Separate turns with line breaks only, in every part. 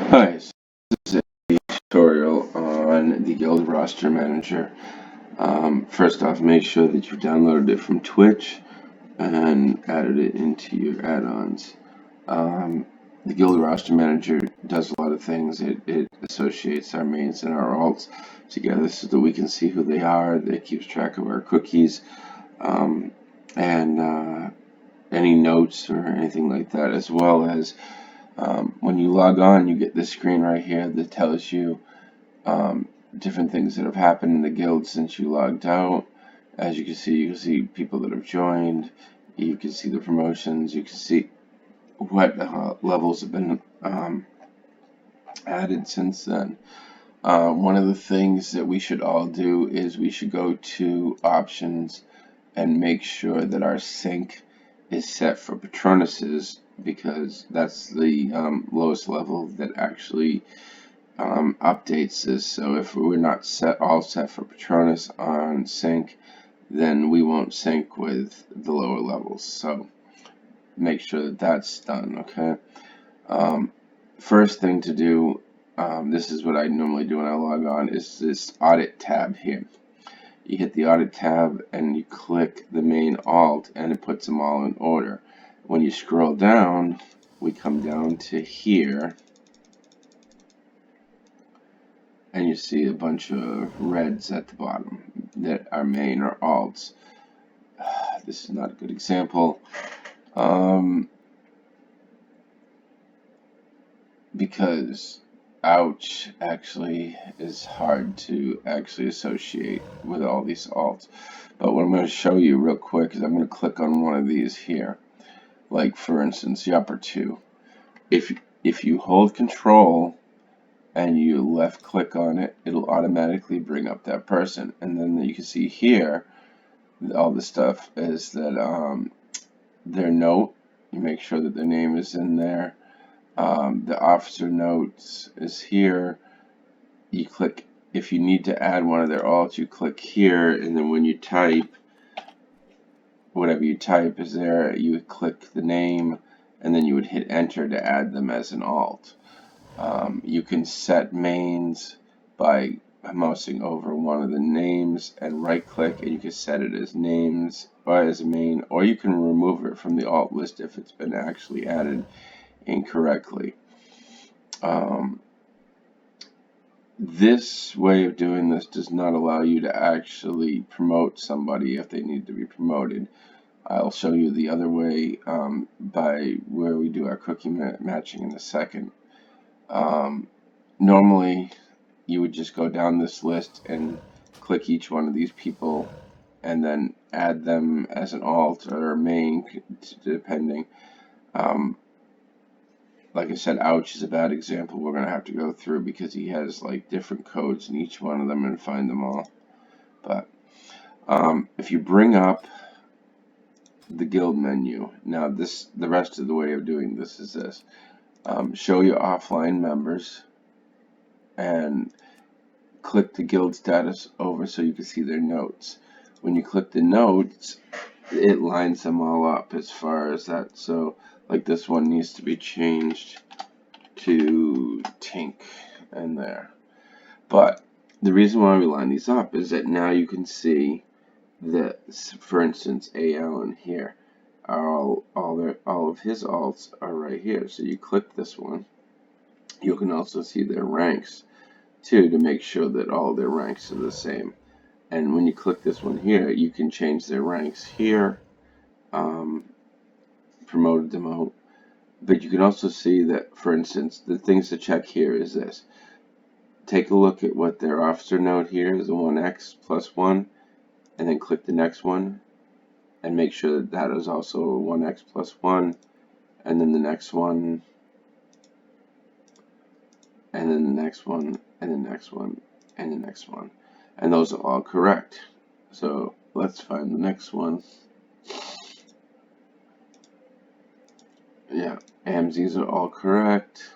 Hi, so this is a tutorial on the Guild Roster Manager. First off, make sure that you've downloaded it from Twitch and added it into your add-ons. The Guild Roster Manager does a lot of things. It associates our mains and our alts together so that we can see who they are. It keeps track of our cookies and any notes or anything like that, as well as when you log on, you get this screen right here that tells you different things that have happened in the guild since you logged out. As you can see people that have joined. You can see the promotions. You can see what levels have been added since then. One of the things that we should all do is we should go to options and make sure that our sync is set for Patronuses, because that's the lowest level that actually updates this. So if we're not all set for Patronus on sync, then we won't sync with the lower levels. So make sure that that's done, okay? First thing to do, this is what I normally do when I log on, is this audit tab here. You hit the audit tab and you click the main alt and it puts them all in order. When you scroll down, we come down to here and you see a bunch of reds at the bottom that are main or alts. This is not a good example because ouch actually is hard to actually associate with all these alts. But what I'm going to show you real quick is I'm going to click on one of these here. Like for instance, the upper two. If you hold control and you left click on it, it'll automatically bring up that person. And then you can see here, all the stuff is that their note, you make sure that their name is in there. The officer notes is here. You click, if you need to add one of their alts, you click here, and then when you type, whatever you type is there, you would click the name, and then you would hit enter to add them as an alt. You can set mains by mousing over one of the names and right click, and you can set it as names or as a main, or you can remove it from the alt list if it's been actually added incorrectly. This way of doing this does not allow you to actually promote somebody if they need to be promoted. I'll show you the other way by where we do our cookie matching in a second. Normally, you would just go down this list and click each one of these people and then add them as an alt or a main, depending. Like I said, ouch is a bad example. We're going to have to go through because he has like different codes in each one of them and find them all. But if you bring up the guild menu, now the rest of the way of doing this is this. Show your offline members and click the guild status over so you can see their notes. When you click the notes, it lines them all up as far as that. So like this one needs to be changed to Tink and there. But the reason why we line these up is that now you can see that, for instance, AL in here are all of his alts are right here. So you click this one. You can also see their ranks too, to make sure that all their ranks are the same. And when you click this one here, you can change their ranks here, promote, demote. But you can also see that, for instance, the things to check here is this. Take a look at what their officer note here is, the 1x plus 1, and then click the next one and make sure that that is also 1x plus 1, and then the next one, and then the next one, and the next one, and the next one. And those are all correct. So let's find the next one. Yeah, AMZs are all correct.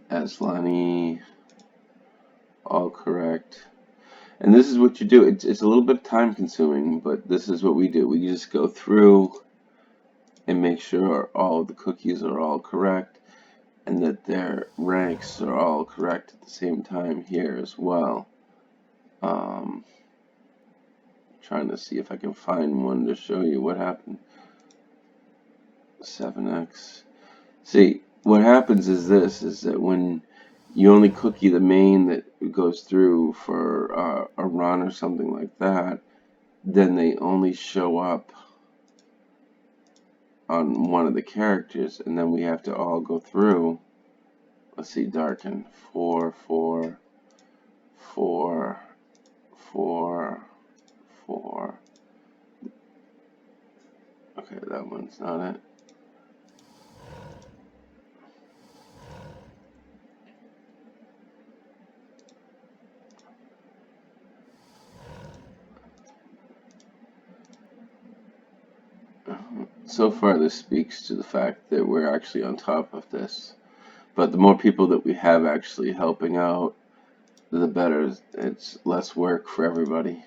Aslani, all correct. And this is what you do. It's a little bit time consuming, but this is what we do. We just go through and make sure all of the cookies are all correct and that their ranks are all correct at the same time here as well. Trying to see if I can find one to show you what happened. 7x. See, what happens is this, is that when you only cookie the main that goes through for a run or something like that, then they only show up on one of the characters, and then we have to all go through. Let's see, darken. 4, 4, 4, 4, 4. Okay, that one's not it. So far, this speaks to the fact that we're actually on top of this. But the more people that we have actually helping out, the better. It's less work for everybody.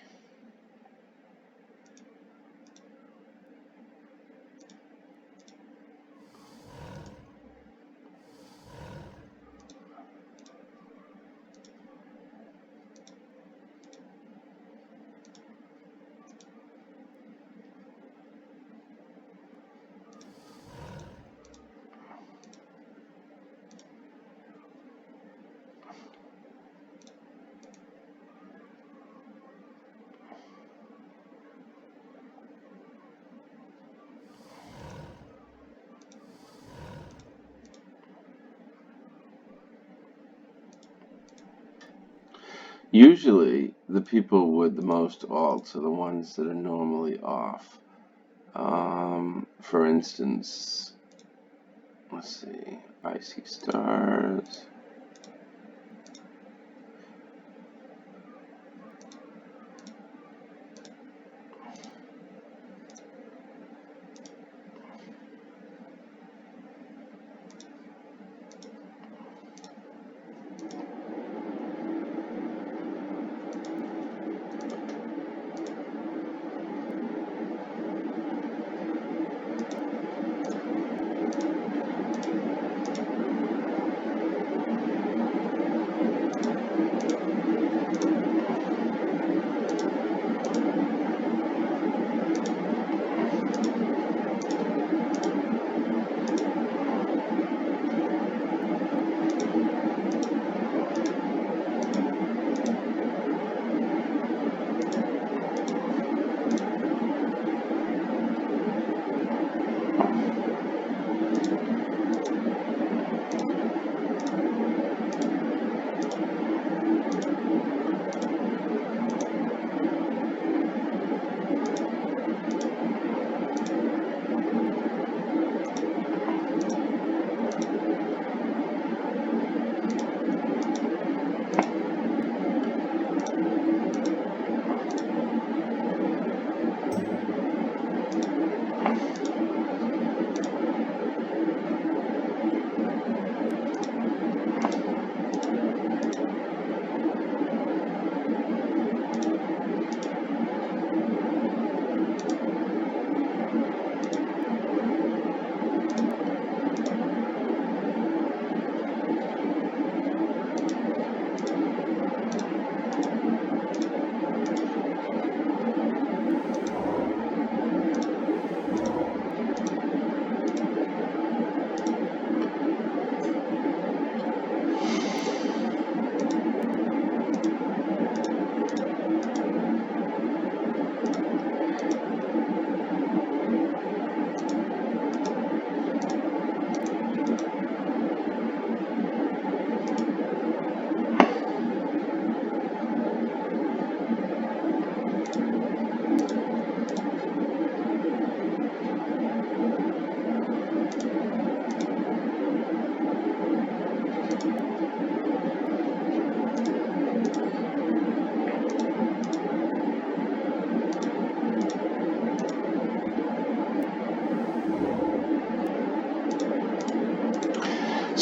Usually, the people with the most alts are the ones that are normally off. For instance, let's see, Icy Stars.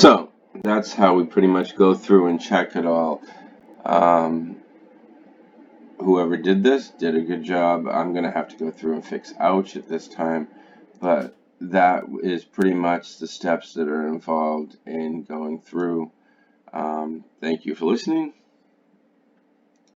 So that's how we pretty much go through and check it all. Um, whoever did this did a good job. I'm going to have to go through and fix ouch at this time, but that is pretty much the steps that are involved in going through. Thank you for listening.